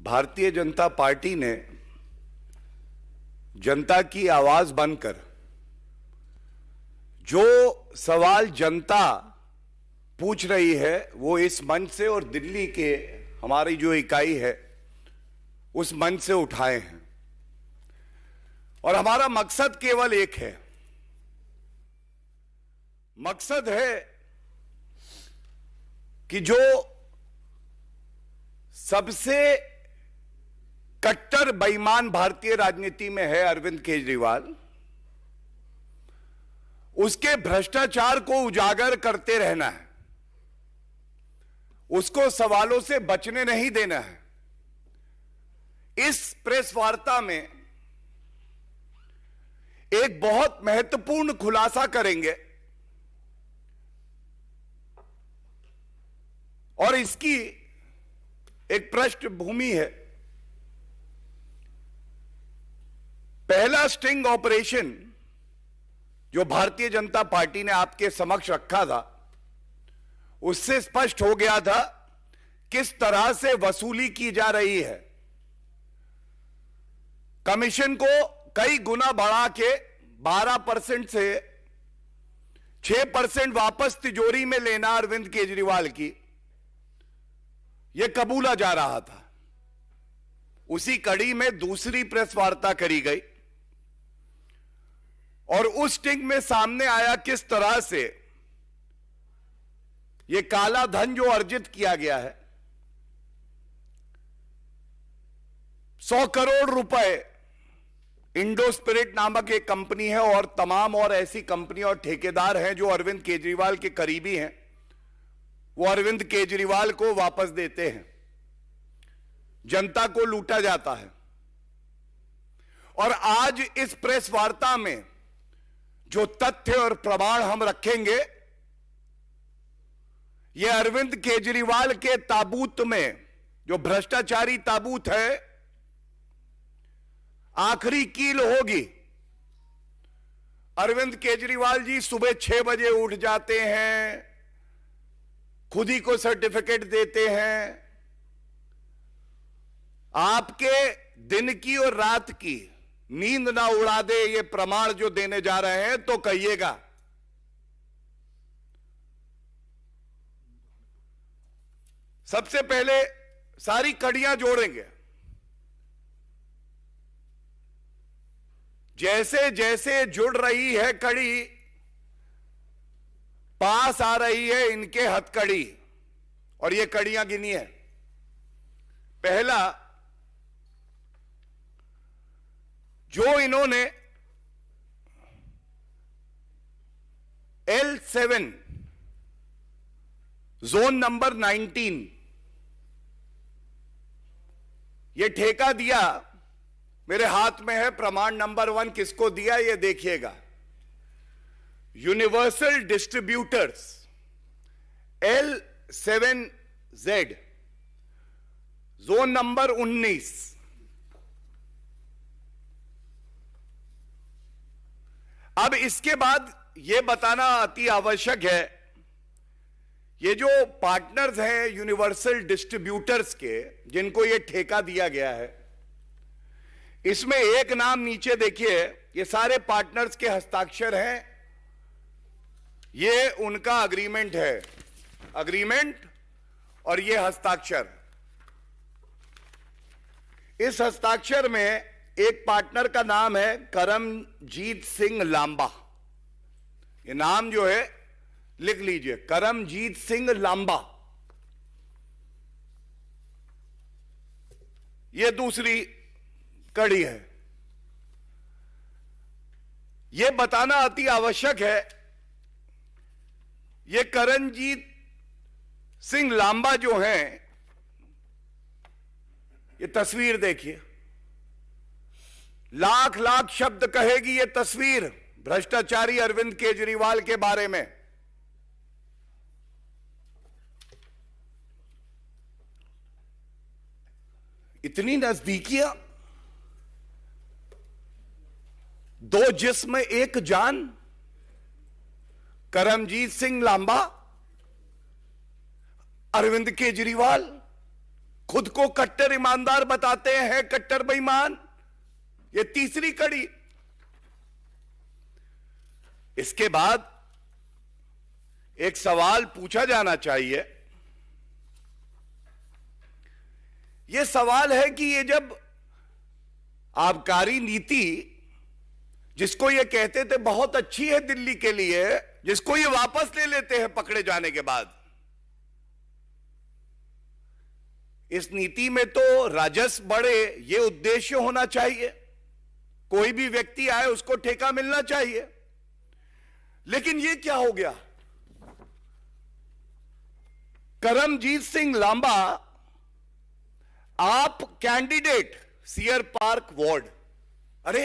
Bharatiya Janata party ने जनता की आवाज बनकर जो सवाल जनता पूछ रही है वो इस मंच से और दिल्ली के हमारी जो इकाई है उस मंच से उठाए हैं। और हमारा मकसद केवल एक है, मकसद है कि जो सबसे कट्टर बेईमान भारतीय राजनीति में है अरविंद केजरीवाल, उसके भ्रष्टाचार को उजागर करते रहना है, उसको सवालों से बचने नहीं देना है। इस प्रेस वार्ता में एक बहुत महत्वपूर्ण खुलासा करेंगे और इसकी एक पृष्ठभूमि है। पहला स्टिंग ऑपरेशन जो भारतीय जनता पार्टी ने आपके समक्ष रखा था, उससे स्पष्ट हो गया था किस तरह से वसूली की जा रही है। कमीशन को कई गुना बढ़ा के 12% से 6% वापस तिजोरी में लेना अरविंद केजरीवाल की, यह कबूला जा रहा था। उसी कड़ी में दूसरी प्रेस वार्ता करी गई और उस स्टिंग में सामने आया किस तरह से यह काला धन जो अर्जित किया गया है, 100 करोड़ रुपए इंडो स्पिरिट नामक एक कंपनी है और तमाम और ऐसी कंपनी और ठेकेदार हैं जो अरविंद केजरीवाल के करीबी हैं, वो अरविंद केजरीवाल को वापस देते हैं। जनता को लूटा जाता है। और आज इस प्रेस वार्ता में जो तथ्य और प्रमाण हम रखेंगे, यह अरविंद केजरीवाल के ताबूत में, जो भ्रष्टाचारी ताबूत है, आखिरी कील होगी। अरविंद केजरीवाल जी सुबह 6 बजे उठ जाते हैं, खुद ही को सर्टिफिकेट देते हैं। आपके दिन की और रात की नींद ना उड़ा दे ये प्रमाण जो देने जा रहे हैं, तो कहिएगा। सबसे पहले सारी कड़ियां जोड़ेंगे। जैसे जैसे जुड़ रही है कड़ी, पास आ रही है इनके हथकड़ी, और ये कड़ियां गिनी है। पहला, जो इन्होंने L7 जोन नंबर 19 ये ठेका दिया, मेरे हाथ में है प्रमाण नंबर 1 किसको दिया ये देखिएगा। Universal distributors L7Z zone number 19। अब इसके बाद यह बताना अति आवश्यक है, ये जो पार्टनर्स हैं यूनिवर्सल डिस्ट्रीब्यूटर्स के, जिनको ये ठेका दिया गया है, इसमें एक नाम नीचे देखिए, ये सारे पार्टनर्स के हस्ताक्षर हैं। ये उनका अग्रीमेंट है, अग्रीमेंट और ये हस्ताक्षर। इस हस्ताक्षर में एक पार्टनर का नाम है करमजीत सिंह लांबा। ये नाम जो है लिख लीजिए, करमजीत सिंह लांबा। ये दूसरी कड़ी है। यह बताना अति आवश्यक है, ये करमजीत सिंह लांबा जो हैं, ये तस्वीर देखिए, लाख लाख शब्द कहेगी ये तस्वीर भ्रष्टाचारी अरविंद केजरीवाल के बारे में। इतनी नजदीकियां, दो जिस्म एक जान, करमजीत सिंह लांबा, अरविंद केजरीवाल, खुद को कट्टर ईमानदार बताते हैं, कट्टर बेईमान। ये तीसरी कड़ी। इसके बाद एक सवाल पूछा जाना चाहिए। यह सवाल है कि ये जब आबकारी नीति, जिसको ये कहते थे बहुत अच्छी है दिल्ली के लिए, जिसको ये वापस ले लेते हैं पकड़े जाने के बाद, इस नीति में तो राजस्व बढ़े ये उद्देश्य होना चाहिए। कोई भी व्यक्ति आए उसको ठेका मिलना चाहिए। लेकिन ये क्या हो गया? करमजीत सिंह लांबा, आप कैंडिडेट सीयर पार्क वार्ड। अरे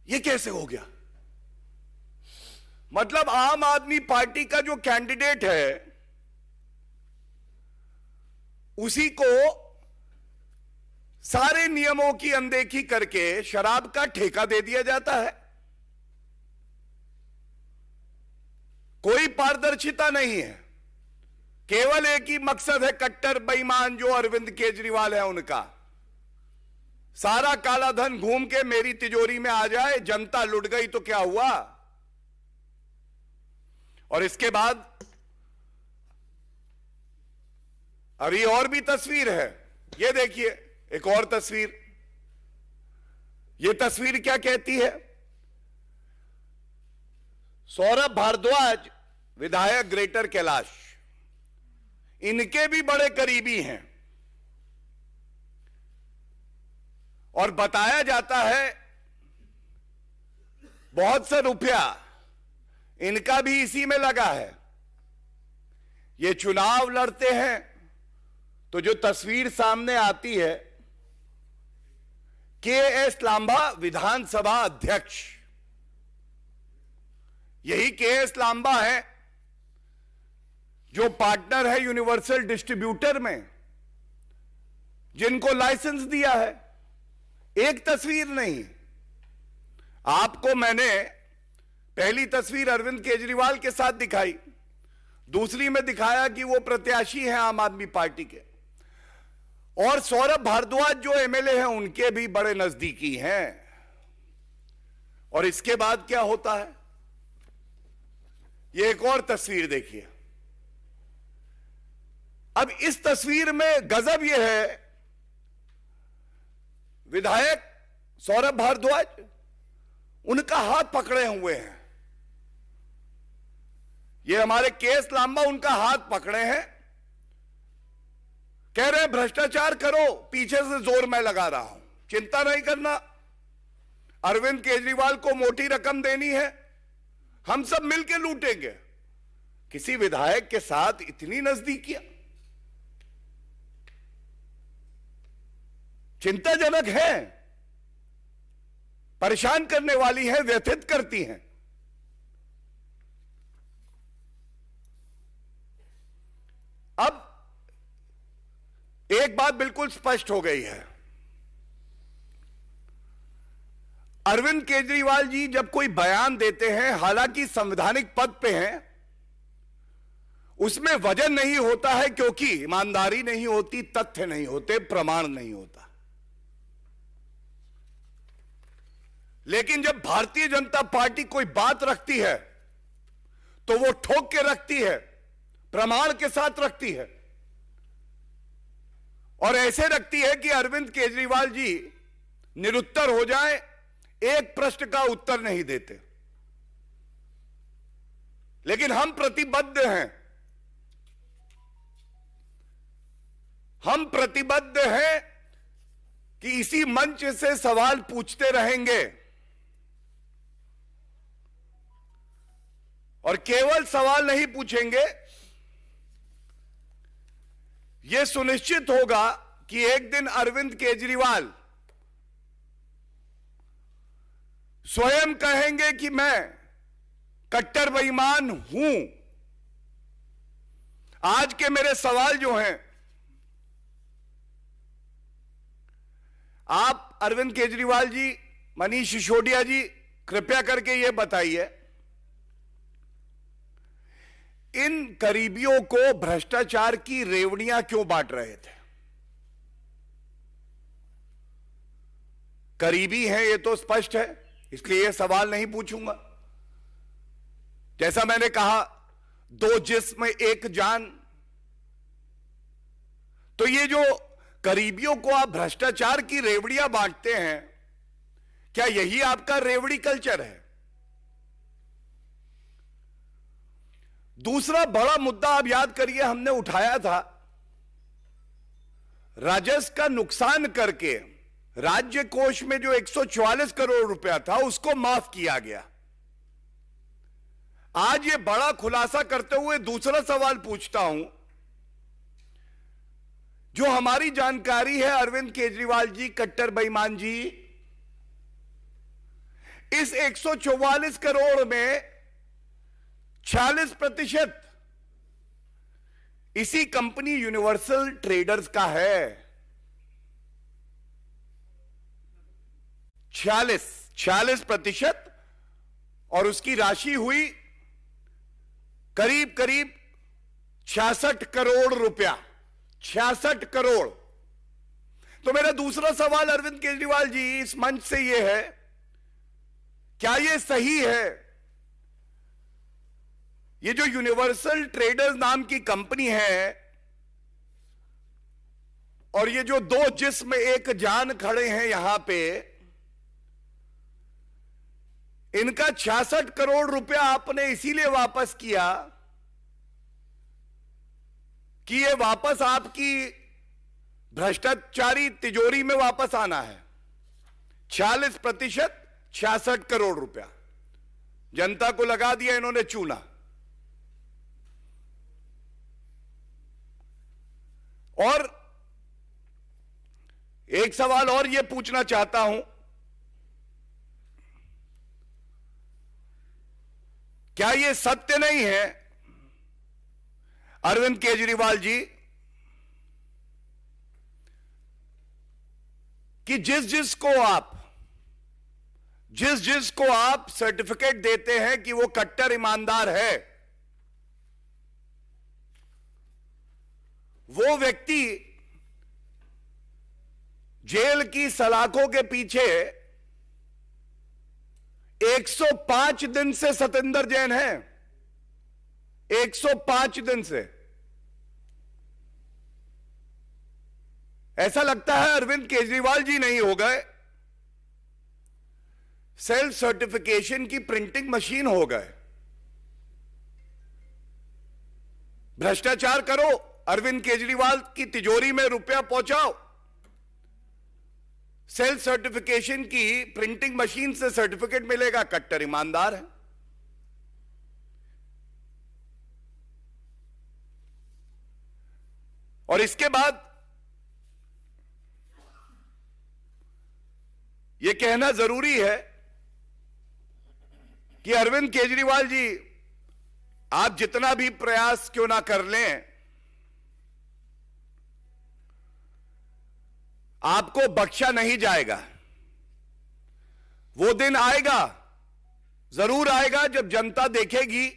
ये कैसे हो गया? मतलब आम आदमी पार्टी का जो कैंडिडेट है उसी को सारे नियमों की अनदेखी करके शराब का ठेका दे दिया जाता है। कोई पारदर्शिता नहीं है। केवल एक ही मकसद है, कट्टर बेईमान जो अरविंद केजरीवाल है उनका, सारा काला धन घूम के मेरी तिजोरी में आ जाए, जनता लुट गई तो क्या हुआ। और इसके बाद अभी और भी तस्वीर है। ये देखिए एक और तस्वीर। ये तस्वीर क्या कहती है? सौरभ भारद्वाज विधायक ग्रेटर कैलाश, इनके भी बड़े करीबी हैं और बताया जाता है बहुत सा रुपया इनका भी इसी में लगा है। ये चुनाव लड़ते हैं तो जो तस्वीर सामने आती है, के.एस. लांबा विधानसभा अध्यक्ष, यही के.एस. लांबा है जो पार्टनर है यूनिवर्सल डिस्ट्रीब्यूटर में, जिनको लाइसेंस दिया है। एक तस्वीर नहीं। आपको मैंने पहली तस्वीर अरविंद केजरीवाल के साथ दिखाई, दूसरी में दिखाया कि वो प्रत्याशी हैं आम आदमी पार्टी के, और सौरभ भारद्वाज जो एमएलए हैं उनके भी बड़े नजदीकी हैं। और इसके बाद क्या होता है? ये एक और तस्वीर देखिए। अब इस तस्वीर में गजब यह है, विधायक सौरभ भारद्वाज उनका हाथ पकड़े हुए हैं। ये हमारे के.एस. लांबा उनका हाथ पकड़े हैं, कह रहे हैं भ्रष्टाचार करो, पीछे से जोर मैं लगा रहा हूं, चिंता नहीं करना, अरविंद केजरीवाल को मोटी रकम देनी है, हम सब मिलकर लूटेंगे। किसी विधायक के साथ इतनी नजदीकियां चिंताजनक है, परेशान करने वाली है, व्यथित करती हैं। अब एक बात बिल्कुल स्पष्ट हो गई है। अरविंद केजरीवाल जी जब कोई बयान देते हैं, हालांकि संवैधानिक पद पे हैं, उसमें वजन नहीं होता है, क्योंकि ईमानदारी नहीं होती, तथ्य नहीं होते, प्रमाण नहीं होता। लेकिन जब भारतीय जनता पार्टी कोई बात रखती है तो वो ठोक के रखती है, प्रमाण के साथ रखती है, और ऐसे रखती है कि अरविंद केजरीवाल जी निरुत्तर हो जाए, एक प्रश्न का उत्तर नहीं देते। लेकिन हम प्रतिबद्ध हैं, हम प्रतिबद्ध हैं कि इसी मंच से सवाल पूछते रहेंगे, और केवल सवाल नहीं पूछेंगे, यह सुनिश्चित होगा कि एक दिन अरविंद केजरीवाल स्वयं कहेंगे कि मैं कट्टर बेईमान हूं। आज के मेरे सवाल जो हैं, आप अरविंद केजरीवाल जी, मनीष सिसोदिया जी, कृपया करके यह बताइए, इन करीबियों को भ्रष्टाचार की रेवड़ियां क्यों बांट रहे थे? करीबी हैं ये तो स्पष्ट है, इसलिए ये सवाल नहीं पूछूंगा। जैसा मैंने कहा, दो जिस्म एक जान। तो ये जो करीबियों को आप भ्रष्टाचार की रेवड़ियां बांटते हैं, क्या यही आपका रेवड़ी कल्चर है? दूसरा बड़ा मुद्दा आप याद करिए, हमने उठाया था, राजस्व का नुकसान करके राज्य कोष में जो 144 करोड़ रुपया था उसको माफ किया गया। आज ये बड़ा खुलासा करते हुए दूसरा सवाल पूछता हूं, जो हमारी जानकारी है अरविंद केजरीवाल जी कट्टर बेईमान जी, इस 144 करोड़ में 46% इसी कंपनी यूनिवर्सल ट्रेडर्स का है। 46%, और उसकी राशि हुई करीब करीब 66 करोड़ रुपया। 66 करोड़। तो मेरा दूसरा सवाल अरविंद केजरीवाल जी इस मंच से यह है, क्या यह सही है, ये जो यूनिवर्सल ट्रेडर्स नाम की कंपनी है और ये जो दो जिस्म एक जान खड़े हैं यहां पे, इनका 66 करोड़ रुपया आपने इसीलिए वापस किया कि ये वापस आपकी भ्रष्टाचारी तिजोरी में वापस आना है। 46%, 66 करोड़ रुपया जनता को लगा दिया इन्होंने चूना। और एक सवाल और यह पूछना चाहता हूं, क्या यह सत्य नहीं है अरविंद केजरीवाल जी कि जिस जिसको आप सर्टिफिकेट देते हैं कि वो कट्टर ईमानदार है, वो व्यक्ति जेल की सलाखों के पीछे 105 दिन से सतेंद्र जैन है। 105 दिन से। ऐसा लगता है अरविंद केजरीवाल जी नहीं हो गए, सेल्फ सर्टिफिकेशन की प्रिंटिंग मशीन हो गए। भ्रष्टाचार करो, अरविंद केजरीवाल की तिजोरी में रुपया पहुंचाओ, सेल्फ सर्टिफिकेशन की प्रिंटिंग मशीन से सर्टिफिकेट मिलेगा, कट्टर ईमानदार है। और इसके बाद यह कहना जरूरी है कि अरविंद केजरीवाल जी, आप जितना भी प्रयास क्यों ना कर लें, आपको बख्शा नहीं जाएगा। वो दिन आएगा, जरूर आएगा, जब जनता देखेगी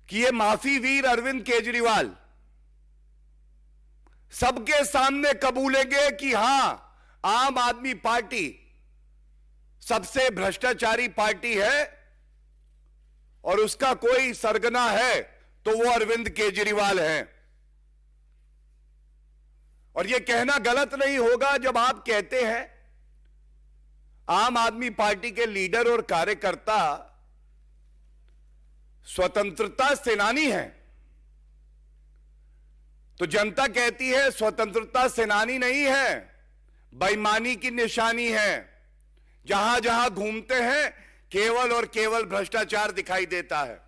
कि ये माफी वीर अरविंद केजरीवाल सबके सामने कबूलेंगे कि हां, आम आदमी पार्टी सबसे भ्रष्टाचारी पार्टी है और उसका कोई सरगना है तो वो अरविंद केजरीवाल है। और यह कहना गलत नहीं होगा जब आप कहते हैं आम आदमी पार्टी के लीडर और कार्यकर्ता स्वतंत्रता सेनानी हैं, तो जनता कहती है स्वतंत्रता सेनानी नहीं है, बेईमानी की निशानी है। जहां जहां घूमते हैं केवल और केवल भ्रष्टाचार दिखाई देता है।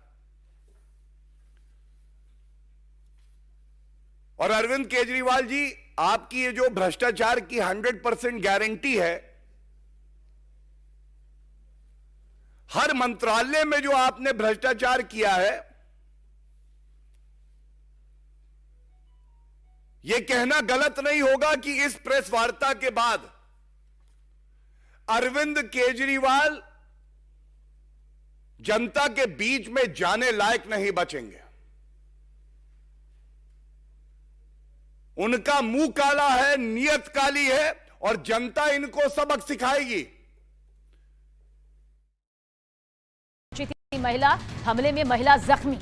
और अरविंद केजरीवाल जी, आपकी ये जो भ्रष्टाचार की 100% गारंटी है, हर मंत्रालय में जो आपने भ्रष्टाचार किया है, यह कहना गलत नहीं होगा कि इस प्रेस वार्ता के बाद अरविंद केजरीवाल जनता के बीच में जाने लायक नहीं बचेंगे। उनका मुंह काला है, नियत काली है और जनता इनको सबक सिखाएगी। महिला हमले में महिला जख्मी।